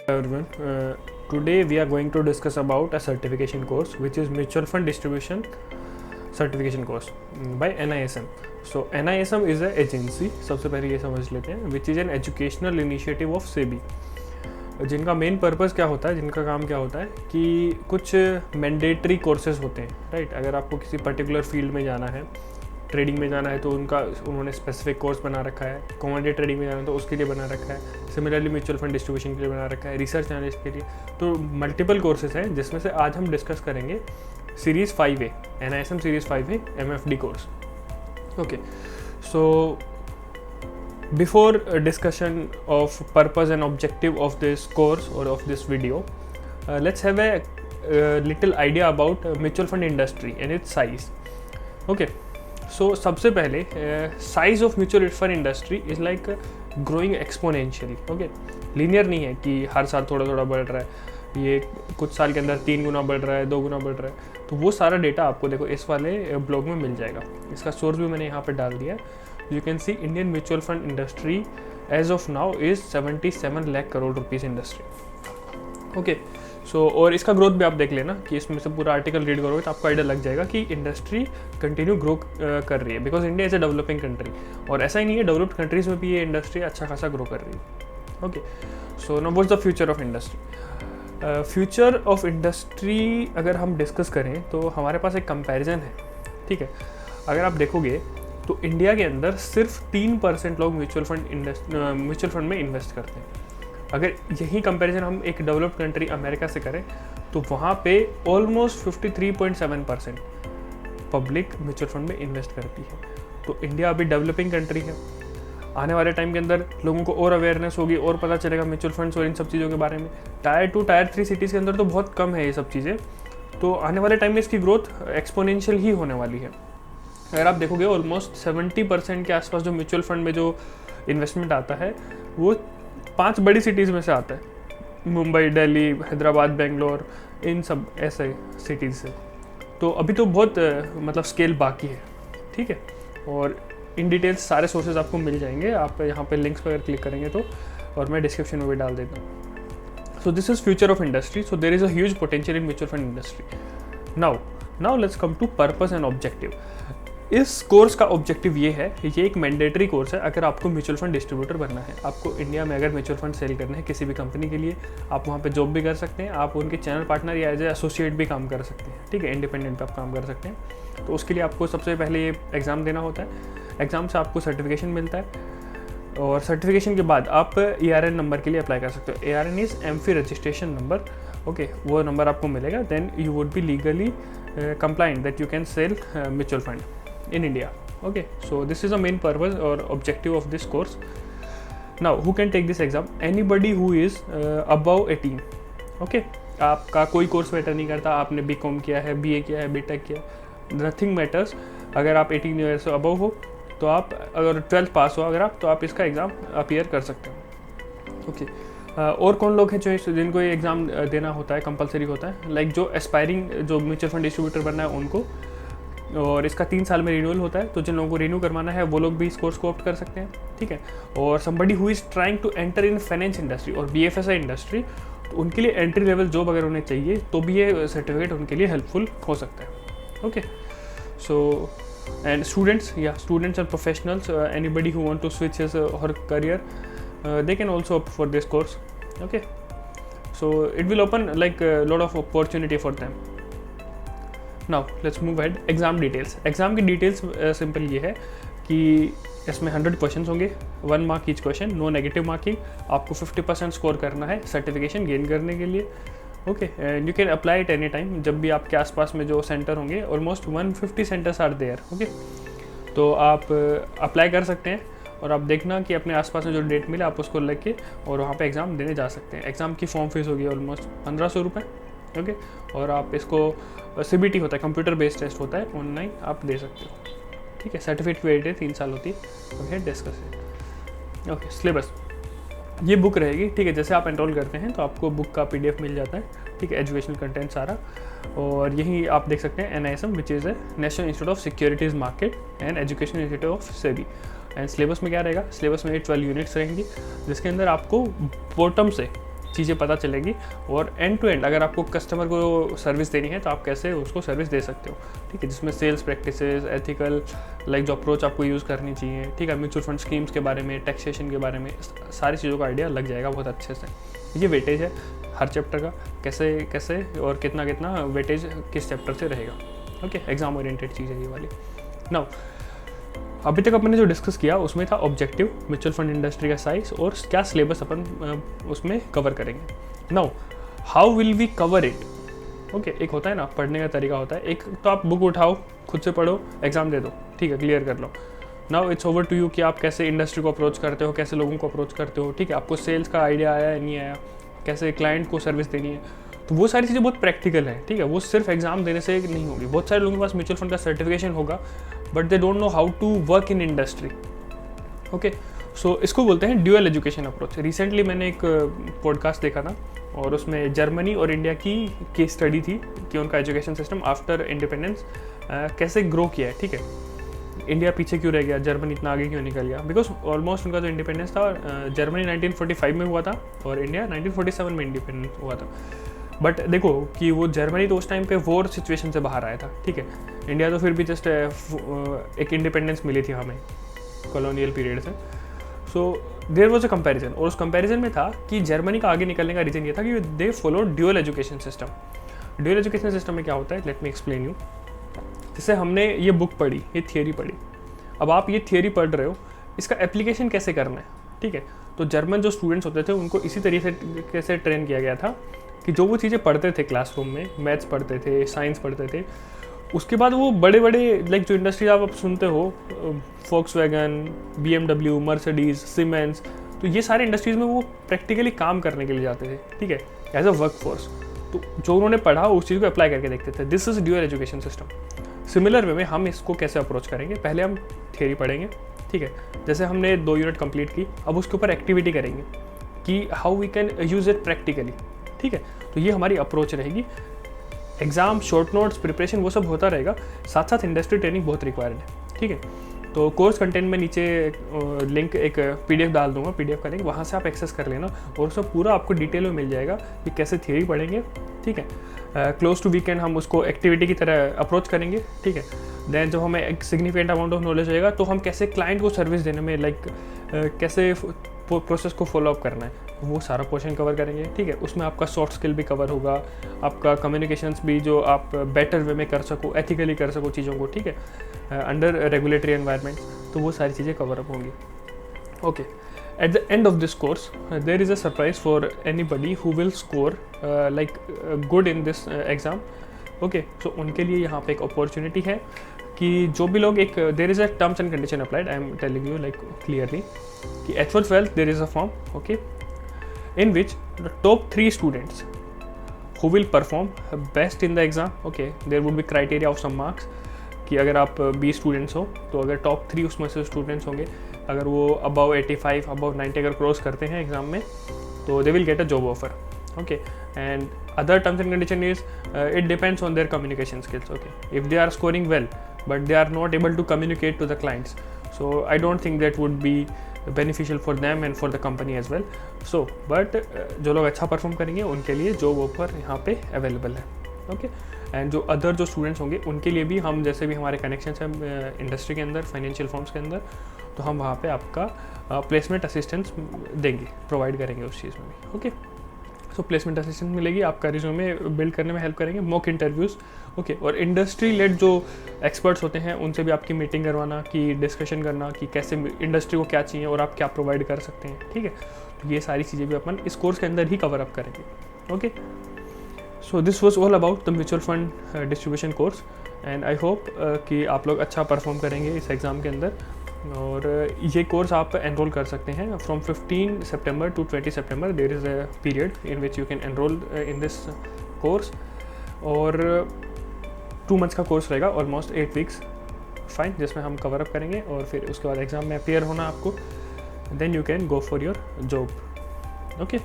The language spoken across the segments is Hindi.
Everyone, today we are going to discuss about a certification course which is Mutual Fund Distribution Certification course by NISM. So NISM is a agency, सबसे पहले ये समझ लेते हैं, which is an educational initiative of SEBI. जिनका मेन पर्पज़ क्या होता है, जिनका काम क्या होता है कि कुछ मैंडेटरी कोर्सेज होते हैं, राइट। अगर आपको किसी पर्टिकुलर फील्ड में जाना है, ट्रेडिंग में जाना है तो उन्होंने स्पेसिफिक कोर्स बना रखा है, कमोडिटी ट्रेडिंग में जाना है तो उसके लिए बना रखा है, सिमिलरली म्यूचुअल फंड डिस्ट्रीब्यूशन के लिए बना रखा है, रिसर्च एनालिस्ट के लिए, तो मल्टीपल कोर्सेज हैं जिसमें से आज हम डिस्कस करेंगे series 5A, NISM series 5A MFD course. Okay, so before a discussion of purpose and objective of this course or of this video, let's have a little idea about mutual fund industry and its size. Okay, so सबसे पहले size of mutual fund industry is like growing exponentially. Okay, linear नहीं है कि हर साल थोड़ा थोड़ा बढ़ रहा है, ये कुछ साल के अंदर 3 गुना बढ़ रहा है, 2 गुना बढ़ रहा है, तो वो सारा डेटा आपको देखो इस वाले ब्लॉग में मिल जाएगा। इसका सोर्स भी मैंने यहाँ पे डाल दिया है। You can see Indian mutual fund industry as of now is 77 lakh crore rupees industry. Okay, so और इसका ग्रोथ भी आप देख लेना कि इसमें से पूरा आर्टिकल रीड करोगे तो आपको आइडिया लग जाएगा कि इंडस्ट्री कंटिन्यू ग्रो कर रही है, because India is a developing country. और ऐसा ही नहीं है, डेवलप्ड कंट्रीज में भी ये इंडस्ट्री अच्छा खासा ग्रो कर रही है। Okay, so now what's the future of industry. Future of industry अगर हम डिस्कस करें तो हमारे पास एक कंपैरिजन है, ठीक है। अगर आप देखोगे तो इंडिया के अंदर सिर्फ 3% लोग म्यूचुअल फंड में इन्वेस्ट करते हैं। अगर यही कंपैरिजन हम एक डेवलप्ड कंट्री अमेरिका से करें तो वहाँ पे ऑलमोस्ट 53.7% पब्लिक म्यूचुअल फंड में इन्वेस्ट करती है। तो इंडिया अभी डेवलपिंग कंट्री है। आने वाले टाइम के अंदर लोगों को और अवेयरनेस होगी और पता चलेगा म्यूचुअल फंड्स और इन सब चीज़ों के बारे में। टायर 2 टायर 3 सिटीज़ के अंदर तो बहुत कम है ये सब चीज़ें, तो आने वाले टाइम में इसकी ग्रोथ एक्सपोनेंशियल ही होने वाली है। अगर आप देखोगे ऑलमोस्ट 70% के आसपास जो म्यूचुअल फंड में जो इन्वेस्टमेंट आता है वो 5 बड़ी सिटीज़ में से आता है, मुंबई, दिल्ली, हैदराबाद, बेंगलोर, इन सब ऐसे सिटीज़ से। तो अभी तो बहुत मतलब स्केल बाकी है, ठीक है। और इन डिटेल्स सारे सोर्सेज आपको मिल जाएंगे, आप यहाँ पे लिंक्स पर क्लिक करेंगे तो, और मैं डिस्क्रिप्शन में भी डाल देता हूँ। So this is future of industry, so there is a huge potential in mutual fund industry. Now let's come to purpose and objective. इस कोर्स का ऑब्जेक्टिव ये है, ये एक मैंडेटरी कोर्स है। अगर आपको म्यूचुअल फंड डिस्ट्रीब्यूटर बनना है, आपको इंडिया में अगर म्यूचुअल फंड सेल करना है किसी भी कंपनी के लिए, आप वहाँ पे जॉब भी कर सकते हैं, आप उनके चैनल पार्टनर या एज ए एसोसिएट भी काम कर सकते हैं, ठीक है, इंडिपेंडेंट पे आप काम कर सकते हैं। तो उसके लिए आपको सबसे पहले ये एग्ज़ाम देना होता है। एग्ज़ाम से आपको सर्टिफिकेशन मिलता है, और सर्टिफिकेशन के बाद आप ARN नंबर के लिए अप्लाई कर सकते हो। ARN is AMFI registration number. Okay, वो नंबर आपको मिलेगा, then you would be legally compliant that you can sell mutual fund in India. Okay, so this is the main purpose or objective of this course. Now who can take this exam? Anybody who is above 18. Okay, आपका कोई कोर्स मैटर नहीं करता, आपने BCom किया है, BA किया है, BTech किया, नथिंग मैटर्स। अगर आप 18 ईयर्स से अबव हो तो आप, अगर 12th पास हो अगर आप, तो आप इसका एग्ज़ाम अपीयर कर सकते हो। ओके, और कौन लोग हैं जिनको ये एग्ज़ाम देना होता है, कंपलसरी होता है, लाइक जो एस्पायरिंग जो म्यूचुअल फंड डिस्ट्रीब्यूटर बनना है उनको, और इसका 3 साल में रिन्यूअल होता है, तो जिन लोगों को रिन्यू करवाना है वो लोग भी इस कोर्स को ऑप्ट कर सकते हैं, ठीक है। और somebody who is trying to enter in finance industry और BFSI इंडस्ट्री, तो उनके लिए एंट्री लेवल जॉब अगर उन्हें चाहिए तो भी ये सर्टिफिकेट उनके लिए हेल्पफुल हो सकता है। Okay, so and students and professionals, anybody who want to switch his or her career, they can also opt for this course. Okay, so it will open like a lot of opportunity for them. Now let's move ahead. Exam details. Exam की details simple ये है कि इसमें 100 क्वेश्चन होंगे, 1 mark each question, no negative marking. आपको 50% स्कोर करना है सर्टिफिकेशन गेन करने के लिए। Okay, and you can apply it any time, जब भी आपके आसपास में जो सेंटर होंगे, almost 150 centres are there. Okay, तो आप अप्लाई कर सकते हैं और आप देखना कि अपने आसपास में जो डेट मिले आप उसको लेके और वहाँ पे एग्ज़ाम देने जा सकते हैं। एग्ज़ाम की फॉर्म फीस होगी ऑलमोस्ट 1500 रुपये। ओके, और आप इसको CBT होता है, कंप्यूटर बेस्ड टेस्ट होता है, ऑनलाइन आप दे सकते हो, ठीक है। सर्टिफिकेट की वैलिडिटी 3 साल होती है। Okay, discuss it. Okay, syllabus ये बुक रहेगी, ठीक है। जैसे आप एनरोल करते हैं तो आपको बुक का PDF मिल जाता है, ठीक है, एजुकेशनल कंटेंट सारा। और यही आप देख सकते हैं NISM which is a national institute of securities market and education institute of SEBI। And syllabus में क्या रहेगा, सिलेबस में 12 यूनिट्स रहेंगी, जिसके अंदर आपको बॉटम से चीज़ें पता चलेगी, और एंड टू एंड अगर आपको कस्टमर को सर्विस देनी है तो आप कैसे उसको सर्विस दे सकते हो, ठीक है, जिसमें सेल्स प्रैक्टिसेस, एथिकल लाइक जो अप्रोच आपको यूज़ करनी चाहिए, ठीक है, म्यूचुअल फंड स्कीम्स के बारे में, टैक्सेशन के बारे में, सारी चीज़ों का आइडिया लग जाएगा बहुत अच्छे से। ये वेटेज है हर चैप्टर का, कैसे कैसे और कितना कितना वेटेज किस चैप्टर से रहेगा। ओके, एग्जाम ओरिएंटेड चीज़ है ये वाली। नाउ अभी तक अपने जो डिस्कस किया उसमें था ऑब्जेक्टिव, म्यूचुअल फंड इंडस्ट्री का साइज और क्या सिलेबस अपन उसमें कवर करेंगे। Now how will we cover it. Okay, एक होता है ना पढ़ने का तरीका होता है, एक तो आप बुक उठाओ, खुद से पढ़ो, एग्जाम दे दो, ठीक है, क्लियर कर लो। Now it's over to you कि आप कैसे इंडस्ट्री को अप्रोच करते हो, कैसे लोगों को अप्रोच करते हो, ठीक है, आपको सेल्स का आइडिया आया है नहीं आया, कैसे क्लाइंट को सर्विस देनी है, तो वो सारी चीज़ें बहुत प्रैक्टिकल है, ठीक है, वो सिर्फ एग्जाम देने से नहीं होगी। बहुत सारे लोगों के पास म्यूचुअल फंड का सर्टिफिकेशन होगा but they don't know how to work in industry. Okay, so इसको बोलते हैं ड्यूअल एजुकेशन अप्रोच। रिसेंटली मैंने एक पॉडकास्ट देखा था और उसमें जर्मनी और इंडिया की केस स्टडी थी कि उनका एजुकेशन सिस्टम आफ्टर इंडिपेंडेंस कैसे ग्रो किया है, ठीक है, इंडिया पीछे क्यों रह गया, जर्मनी इतना आगे क्यों निकल गया, बिकॉज ऑलमोस्ट उनका जो इंडिपेंडेंस था जर्मनी 1945 में हुआ था और इंडिया 1947 में इंडिपेंडेंट हुआ था। बट देखो कि वो जर्मनी तो उस टाइम पे वॉर सिचुएशन से बाहर आया था, ठीक है, इंडिया तो फिर भी जस्ट एक इंडिपेंडेंस मिली थी हमें कॉलोनियल पीरियड से। So there was a comparison, और उस कंपैरिजन में था कि जर्मनी का आगे निकलने का रीज़न ये था कि they follow dual education system. Dual education system में क्या होता है, लेट मी एक्सप्लेन यू। जैसे हमने ये बुक पढ़ी, ये थियोरी पढ़ी, अब आप ये थियोरी पढ़ रहे हो, इसका एप्लीकेशन कैसे करना है, ठीक है, तो जर्मन जो स्टूडेंट्स होते थे उनको इसी तरीके से ट्रेन किया गया था कि जो वो चीज़ें पढ़ते थे क्लासरूम में, मैथ्स पढ़ते थे, साइंस पढ़ते थे, उसके बाद वो बड़े बड़े लाइक जो इंडस्ट्रीज आप सुनते हो, फोक्सवैगन, BMW, मर्सिडीज, सीमेंस, तो ये सारे इंडस्ट्रीज़ में वो प्रैक्टिकली काम करने के लिए जाते थे, ठीक है, एज अ वर्क फोर्स। तो जो उन्होंने पढ़ा उस चीज़ को अप्लाई करके देखते थे। This is dual education system. Similar way में हम इसको कैसे अप्रोच करेंगे, पहले हम थियरी पढ़ेंगे, ठीक है, जैसे हमने 2 यूनिट कंप्लीट की, अब उसके ऊपर एक्टिविटी करेंगे कि how we can use it practically, ठीक है, तो ये हमारी अप्रोच रहेगी। एग्जाम, शॉर्ट नोट्स, प्रिपरेशन वो सब होता रहेगा, साथ साथ इंडस्ट्री ट्रेनिंग बहुत रिक्वायर्ड है, ठीक है। तो कोर्स कंटेंट में नीचे लिंक एक PDF डाल दूंगा, PDF का लिंक, वहाँ से आप एक्सेस कर लेना और उसमें पूरा आपको डिटेल में मिल जाएगा कि कैसे थियरी पढ़ेंगे, ठीक है। क्लोज टू वीकेंड हम उसको एक्टिविटी की तरह अप्रोच करेंगे, ठीक है। देन जब हमें एक सिग्निफिकेंट अमाउंट ऑफ नॉलेज होएगा तो हम कैसे क्लाइंट को सर्विस देने में लाइक कैसे प्रोसेस को फॉलो अप करना है, वो सारा पोर्शन कवर करेंगे, ठीक है। उसमें आपका सॉफ्ट स्किल भी कवर होगा, आपका कम्युनिकेशंस भी जो आप बेटर वे में कर सको, एथिकली कर सको चीज़ों को, ठीक है, अंडर रेगुलेटरी एनवायरनमेंट, तो वो सारी चीज़ें कवर अप होंगी। Okay, at the end of this course there is a surprise for anybody who will score good in this exam. Okay, so उनके लिए यहाँ पे एक अपॉर्चुनिटी है कि जो भी लोग एक there is a terms and condition applied, I am telling you like clearly कि at for 12 there is a form, okay, in which the top 3 students who will perform best in the exam, okay, there would be criteria of some marks कि अगर आप 20 स्टूडेंट्स हो तो अगर टॉप 3 उसमें से स्टूडेंट्स होंगे, अगर वो अबव 85, अबव 90 अगर क्रॉस करते हैं एग्जाम में तो they will get a job offer, okay. And other terms and condition is it depends on their communication skills, okay. If they are scoring well but they are not able to communicate to the clients, so I don't think that would be beneficial for them and for the company as well. So but जो लोग अच्छा परफॉर्म करेंगे उनके लिए जॉब ऑफर यहाँ पे अवेलेबल है, ओके। एंड जो अदर जो स्टूडेंट्स होंगे उनके लिए भी हम, जैसे भी हमारे कनेक्शंस हैं इंडस्ट्री के अंदर, फाइनेंशियल फर्म्स के अंदर, तो हम वहाँ पे आपका प्लेसमेंट असिस्टेंस देंगे, प्रोवाइड करेंगे उस चीज़ में भी, ओके। सो प्लेसमेंट असिस्टेंस मिलेगी, आपका रिज्यूमे बिल्ड करने में हेल्प करेंगे, मॉक इंटरव्यूज़, ओके। और इंडस्ट्री लेड जो एक्सपर्ट्स होते हैं उनसे भी आपकी मीटिंग करवाना, कि डिस्कशन करना कि कैसे इंडस्ट्री को क्या चाहिए और आप क्या प्रोवाइड कर सकते हैं, ठीक है। तो ये सारी चीज़ें भी अपन इस कोर्स के अंदर ही कवर अप करेंगे, okay. So this was all about the mutual fund distribution course and I hope कि आप लोग अच्छा परफॉर्म करेंगे इस एग्ज़ाम के अंदर। और ये कोर्स आप एनरोल कर सकते हैं फ्रॉम 15 सितंबर टू 20 सितंबर, there is a period in which you can enrol in this course. और 2 मंथ्स का कोर्स रहेगा, ऑलमोस्ट 8 वीक्स, फाइन, जिसमें हम कवर अप करेंगे और फिर उसके बाद एग्ज़ाम में अपियर होना आपको, then you can go for your job, okay.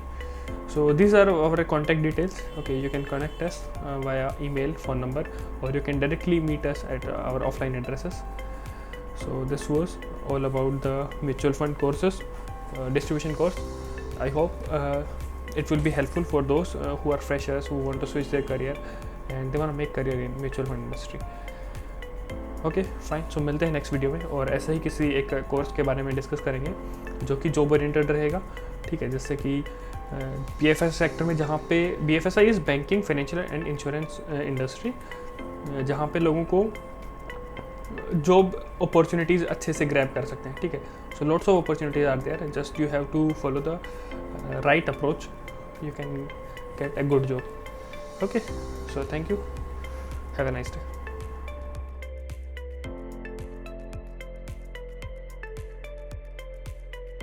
So these are our contact details, okay. You can connect us via email, phone number, or you can directly meet us at our offline addresses. So this was all about the mutual fund courses, distribution course. I hope it will be helpful for those who are freshers who want to switch their career and they want to make career in mutual fund industry. Okay fine, so मिलते हैं नेक्स्ट वीडियो में, और ऐसे ही किसी एक कोर्स के बारे में डिस्कस करेंगे जो कि जॉब ओरिएंटेड रहेगा, ठीक है, जैसे कि BFSI सेक्टर में, जहाँ पे BFSI is banking, financial and insurance industry, जहाँ पे लोगों को जॉब अपॉर्चुनिटीज़ अच्छे से ग्रैब कर सकते हैं, ठीक है. So lots of opportunities are there, just you have to follow the right approach, you can get a good job. Okay, so thank you, have a nice day.